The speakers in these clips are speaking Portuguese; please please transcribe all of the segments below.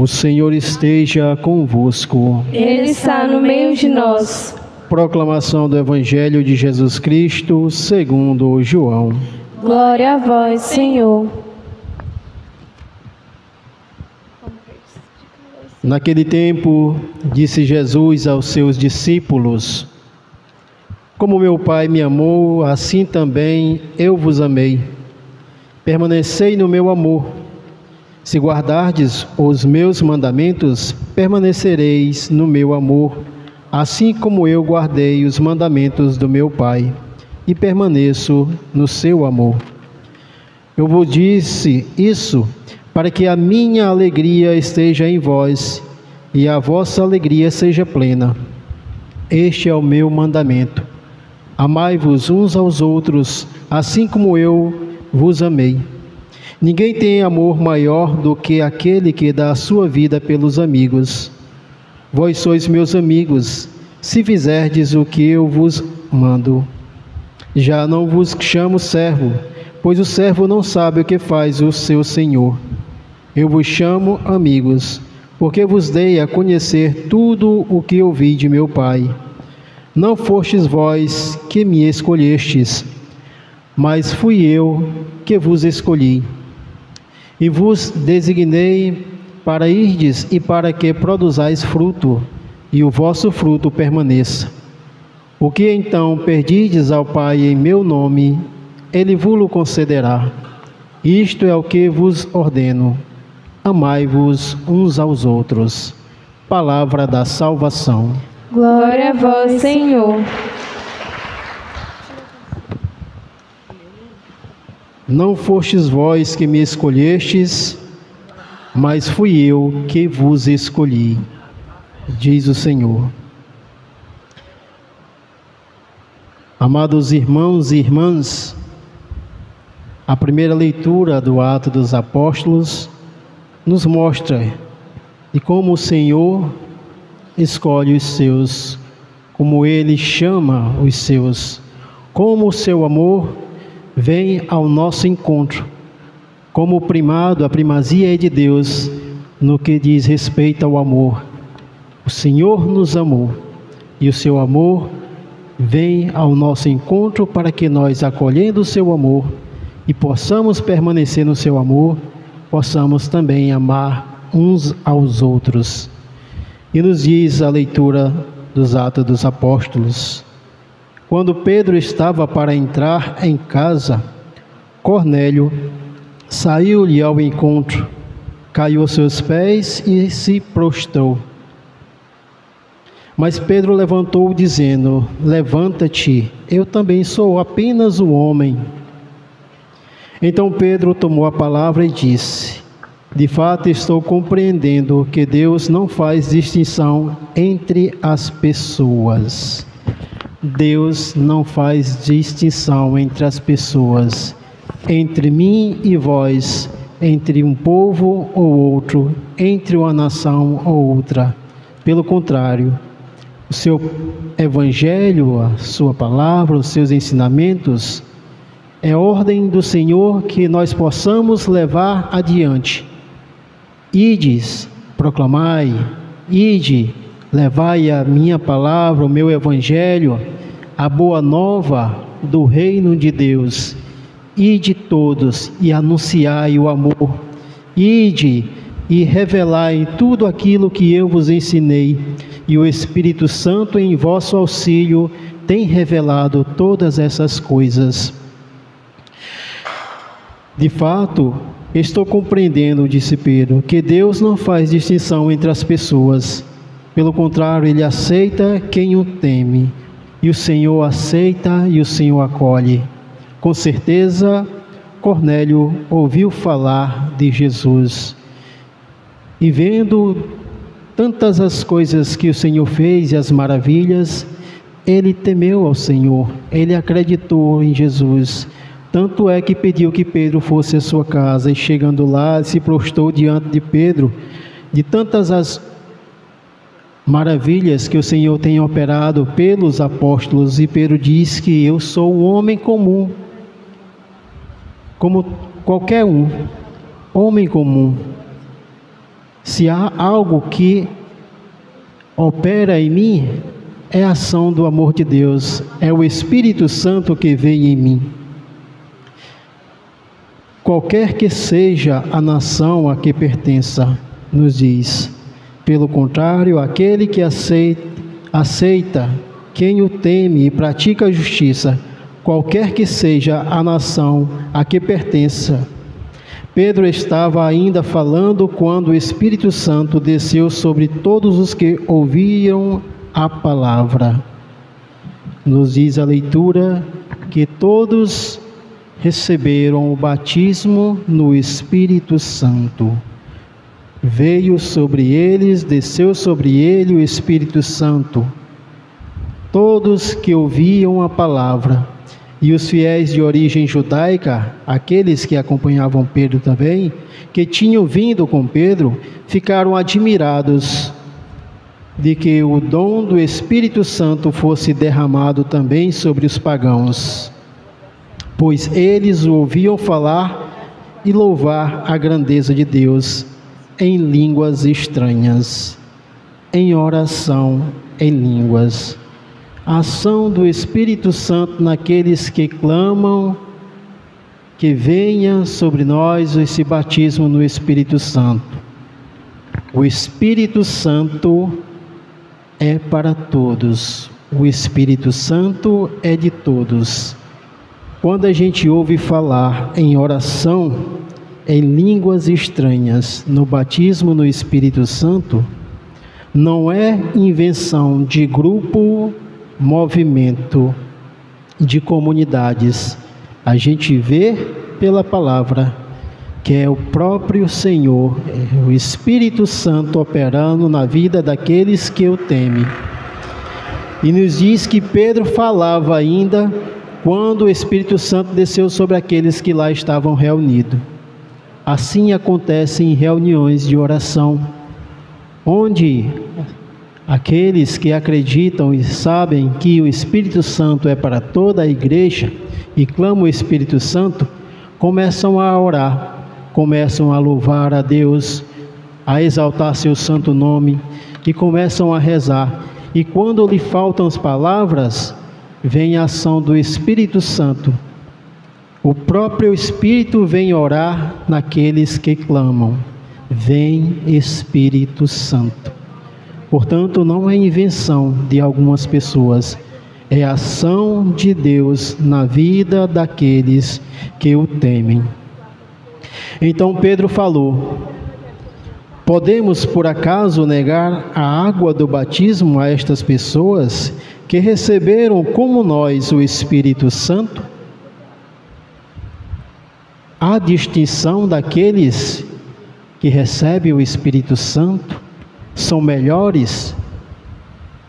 O Senhor esteja convosco. Ele está no meio de nós. Proclamação do Evangelho de Jesus Cristo, segundo João. Glória a vós, Senhor. Naquele tempo, disse Jesus aos seus discípulos: Como meu Pai me amou, assim também eu vos amei. Permanecei no meu amor. Se guardardes os meus mandamentos, permanecereis no meu amor, assim como eu guardei os mandamentos do meu Pai, e permaneço no seu amor. Eu vos disse isso para que a minha alegria esteja em vós e a vossa alegria seja plena. Este é o meu mandamento: amai-vos uns aos outros, assim como eu vos amei. Ninguém tem amor maior do que aquele que dá a sua vida pelos amigos. Vós sois meus amigos, se fizerdes o que eu vos mando. Já não vos chamo servo, pois o servo não sabe o que faz o seu senhor. Eu vos chamo amigos, porque vos dei a conhecer tudo o que ouvi de meu Pai. Não fostes vós que me escolhestes, mas fui eu que vos escolhi. E vos designei para irdes e para que produzais fruto, e o vosso fruto permaneça. O que então pedirdes ao Pai em meu nome, Ele vos-lo concederá. Isto é o que vos ordeno: amai-vos uns aos outros. Palavra da salvação. Glória a vós, Senhor. Não fostes vós que me escolhestes, mas fui eu que vos escolhi, diz o Senhor. Amados irmãos e irmãs, a primeira leitura do Atos dos Apóstolos nos mostra de como o Senhor escolhe os seus, como Ele chama os seus, como o seu amor vem ao nosso encontro, como o primado, a primazia é de Deus no que diz respeito ao amor. O Senhor nos amou e o seu amor vem ao nosso encontro para que nós, acolhendo o seu amor e possamos permanecer no seu amor, possamos também amar uns aos outros. E nos diz a leitura dos Atos dos Apóstolos: quando Pedro estava para entrar em casa, Cornélio saiu-lhe ao encontro, caiu aos seus pés e se prostrou. Mas Pedro levantou, dizendo: levanta-te, eu também sou apenas um homem. Então Pedro tomou a palavra e disse: de fato estou compreendendo que Deus não faz distinção entre as pessoas. Deus não faz distinção entre as pessoas, entre mim e vós, entre um povo ou outro, entre uma nação ou outra. Pelo contrário, o seu evangelho, a sua palavra, os seus ensinamentos, é ordem do Senhor que nós possamos levar adiante. Ides, proclamai, ide, levai a minha palavra, o meu evangelho, a boa nova do reino de Deus. Ide todos e anunciai o amor. Ide e revelai tudo aquilo que eu vos ensinei. E o Espírito Santo, em vosso auxílio, tem revelado todas essas coisas. De fato, estou compreendendo, disse Pedro, que Deus não faz distinção entre as pessoas. Pelo contrário, Ele aceita quem o teme. E o Senhor aceita e o Senhor acolhe. Com certeza, Cornélio ouviu falar de Jesus. E vendo tantas as coisas que o Senhor fez e as maravilhas, ele temeu ao Senhor, ele acreditou em Jesus. Tanto é que pediu que Pedro fosse à sua casa, e chegando lá, se prostrou diante de Pedro, de tantas as maravilhas que o Senhor tem operado pelos apóstolos, e Pedro diz que eu sou um homem comum, como qualquer um, homem comum. Se há algo que opera em mim, é a ação do amor de Deus, é o Espírito Santo que vem em mim. Qualquer que seja a nação a que pertença, nos diz. Pelo contrário, aquele que aceita quem o teme e pratica a justiça, qualquer que seja a nação a que pertença. Pedro estava ainda falando quando o Espírito Santo desceu sobre todos os que ouviram a palavra. Nos diz a leitura que todos receberam o batismo no Espírito Santo. Veio sobre eles, desceu sobre ele o Espírito Santo. Todos que ouviam a palavra, e os fiéis de origem judaica, aqueles que acompanhavam Pedro também, que tinham vindo com Pedro, ficaram admirados de que o dom do Espírito Santo fosse derramado também sobre os pagãos, pois eles o ouviam falar e louvar a grandeza de Deus em línguas estranhas, em oração em línguas. A ação do Espírito Santo naqueles que clamam que venha sobre nós esse batismo no Espírito Santo. O Espírito Santo é para todos. O Espírito Santo é de todos. Quando a gente ouve falar em oração, em línguas estranhas, no batismo no Espírito Santo, não é invenção de grupo, movimento, de comunidades. A gente vê pela palavra que é o próprio Senhor, o Espírito Santo operando na vida daqueles que o temem. E nos diz que Pedro falava ainda quando o Espírito Santo desceu sobre aqueles que lá estavam reunidos. Assim acontece em reuniões de oração, onde aqueles que acreditam e sabem que o Espírito Santo é para toda a igreja e clamam o Espírito Santo, começam a orar, começam a louvar a Deus, a exaltar seu santo nome e começam a rezar. E quando lhe faltam as palavras, vem a ação do Espírito Santo. O próprio Espírito vem orar naqueles que clamam. Vem Espírito Santo. Portanto, não é invenção de algumas pessoas, é a ação de Deus na vida daqueles que o temem. Então Pedro falou: podemos por acaso negar a água do batismo a estas pessoas que receberam como nós o Espírito Santo? Há distinção daqueles que recebem o Espírito Santo? São melhores?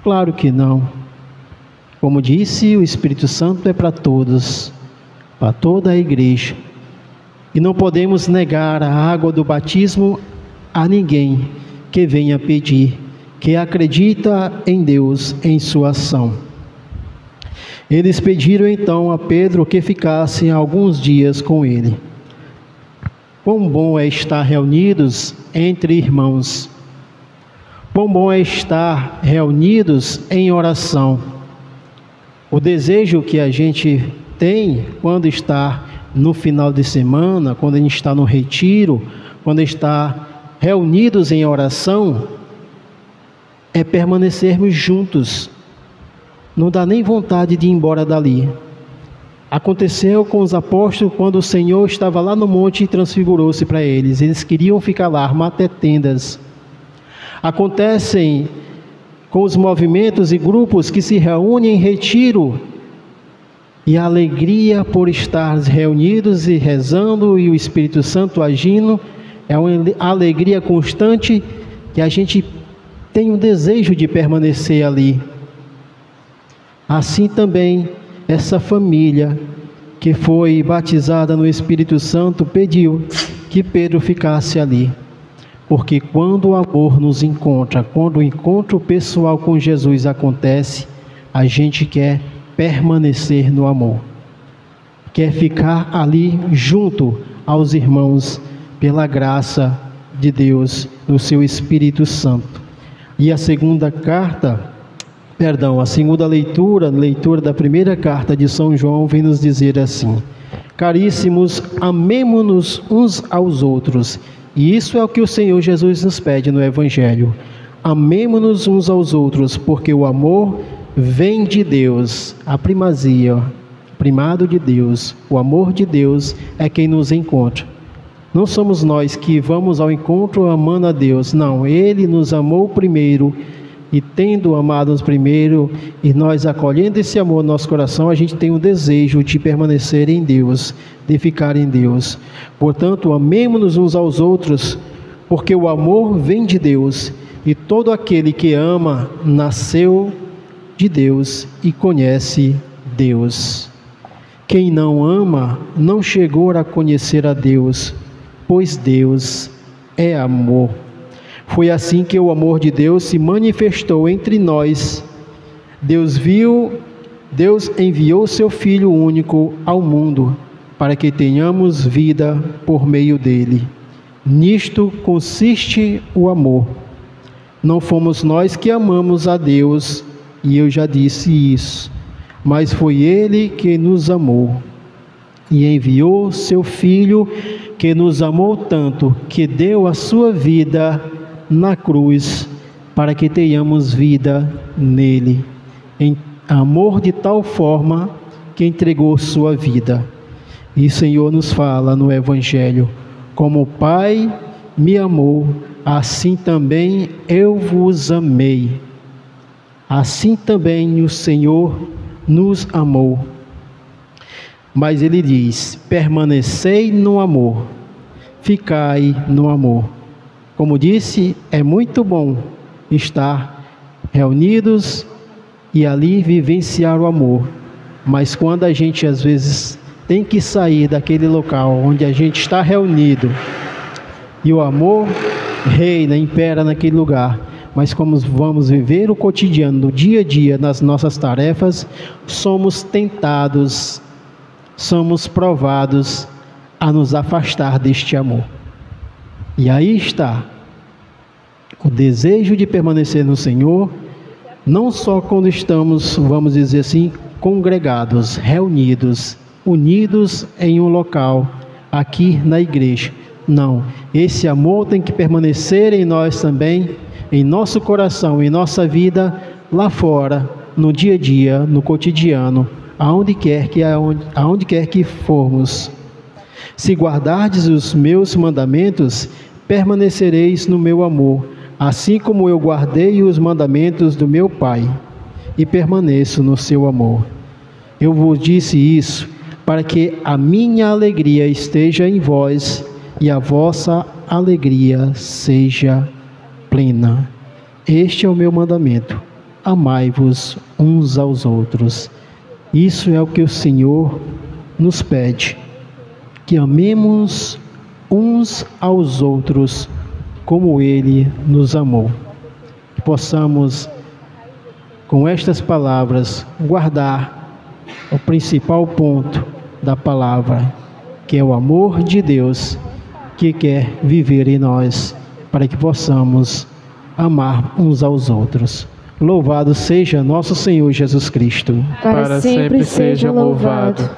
Claro que não. Como disse, o Espírito Santo é para todos, para toda a igreja. E não podemos negar a água do batismo a ninguém que venha pedir, que acredita em Deus, em sua ação. Eles pediram então a Pedro que ficassem alguns dias com ele. Quão bom é estar reunidos entre irmãos. Quão bom é estar reunidos em oração. O desejo que a gente tem quando está no final de semana, quando a gente está no retiro, quando está reunidos em oração, é permanecermos juntos. Não dá nem vontade de ir embora dali. Aconteceu com os apóstolos quando o Senhor estava lá no monte e transfigurou-se para eles. Eles queriam ficar lá, armar até tendas. Acontecem com os movimentos e grupos que se reúnem em retiro, e a alegria por estar reunidos e rezando e o Espírito Santo agindo é uma alegria constante que a gente tem o desejo de permanecer ali. Assim também essa família que foi batizada no Espírito Santo pediu que Pedro ficasse ali. Porque quando o amor nos encontra, quando o encontro pessoal com Jesus acontece, a gente quer permanecer no amor. Quer ficar ali junto aos irmãos pela graça de Deus, no seu Espírito Santo. E a segunda leitura da primeira carta de São João vem nos dizer assim: caríssimos, amemo-nos uns aos outros. E isso é o que o Senhor Jesus nos pede no Evangelho. Amemo-nos uns aos outros, porque o amor vem de Deus, a primazia, primado de Deus, o amor de Deus é quem nos encontra. Não somos nós que vamos ao encontro amando a Deus, não, Ele nos amou primeiro, e tendo amado-nos primeiro, e nós acolhendo esse amor no nosso coração, a gente tem um desejo de permanecer em Deus, de ficar em Deus. Portanto, amemo-nos uns aos outros, porque o amor vem de Deus, e todo aquele que ama nasceu de Deus e conhece Deus. Quem não ama não chegou a conhecer a Deus, pois Deus é amor. Foi assim que o amor de Deus se manifestou entre nós. Deus enviou seu Filho único ao mundo, para que tenhamos vida por meio dele. Nisto consiste o amor. Não fomos nós que amamos a Deus, e eu já disse isso, mas foi Ele que nos amou e enviou seu Filho, que nos amou tanto, que deu a sua vida na cruz, para que tenhamos vida nele, em amor de tal forma que entregou sua vida. E o Senhor nos fala no Evangelho: como o Pai me amou, assim também eu vos amei. Assim também o Senhor nos amou. Mas Ele diz: permanecei no amor, ficai no amor. Como disse, é muito bom estar reunidos e ali vivenciar o amor. Mas quando a gente às vezes tem que sair daquele local onde a gente está reunido e o amor reina, impera naquele lugar, mas como vamos viver o cotidiano, no dia a dia, nas nossas tarefas, somos tentados, somos provados a nos afastar deste amor. E aí está o desejo de permanecer no Senhor, não só quando estamos, vamos dizer assim, congregados, reunidos, unidos em um local, aqui na igreja. Não, esse amor tem que permanecer em nós também, em nosso coração, em nossa vida, lá fora, no dia a dia, no cotidiano, aonde quer que formos. Se guardardes os meus mandamentos, permanecereis no meu amor, assim como eu guardei os mandamentos do meu Pai, e permaneço no seu amor. Eu vos disse isso, para que a minha alegria esteja em vós, e a vossa alegria seja plena. Este é o meu mandamento: amai-vos uns aos outros. Isso é o que o Senhor nos pede, que amemos uns aos outros como Ele nos amou. Que possamos, com estas palavras, guardar o principal ponto da palavra, que é o amor de Deus, que quer viver em nós, para que possamos amar uns aos outros. Louvado seja nosso Senhor Jesus Cristo. Para sempre seja louvado.